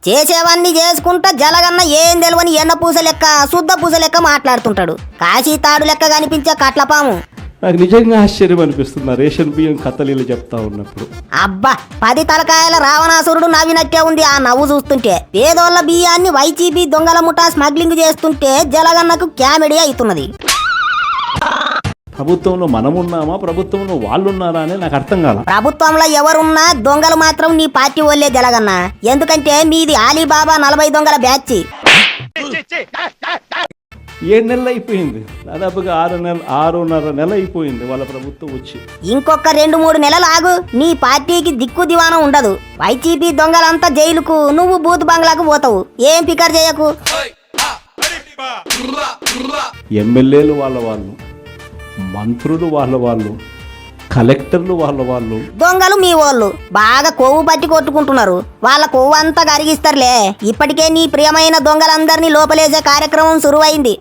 చేసేవన్నీ చేసుకుంటా జలగన్న ఏం తెలియని ఎన్న పూస లెక్క శుద్ధ పూస లెక్క మాట్లాడుతుంటాడు. కాశీ తాడు లెక్క కనిపించే కట్లపాము. నాకు నిజంగా ఆశ్చర్యం అనిపిస్తుంది రేషన్ బియ్యం కథలీలు చెప్తా ఉన్నప్పుడు. అబ్బా 10 తలకాయల రావణాసురుడు నవ్వినట్టే ఉంది ఆ నవ్వు చూస్తుంటే. పేదోళ్ల బియ్యాన్ని వైసీపీ దొంగల ముఠా స్మగ్లింగ్ చేస్తుంటే జలగన్నకు కామెడీ అవుతున్నది. ప్రభుత్వంలో మనమున్నామా, ప్రభుత్వంలో వాళ్ళున్నారా అని నాకు అర్థం కాల. ప్రభుత్వంలో ఎవరున్నా దొంగలు మాత్రం నీ పార్టీ వాళ్ళే జలగన్న. ఎందుకంటే మీది అలీబాబా 40 దొంగల బ్యాచ్. 7 నెలలు అయిపోయింది, దాదాపుగా 6.5 నెల అయిపోయింది వాళ్ళ ప్రభుత్వం వచ్చి. ఇంకొక 2-3 నెలలు ఆగు, నీ పార్టీకి దిక్కు దివానం ఉండదు. వైసీపీ దొంగలంతా జైలుకు, నువ్వు బూత్ బంగ్లాకు పోతావు. ఏం ఫికర్ చేయకు. ఎమ్మెల్యేలు వాళ్ళు, మంత్రులు వాళ్ళు, కలెక్టర్లు వాళ్ళు, దొంగలు మీ వాళ్ళు. బాగా కొవ్వు పట్టి కొట్టుకుంటున్నారు. వాళ్ళ కొవ్వు అంతా కరిగిస్తారులే. ఇప్పటికే నీ ప్రియమైన దొంగలందరినీ లోపలేసే కార్యక్రమం సురువైంది.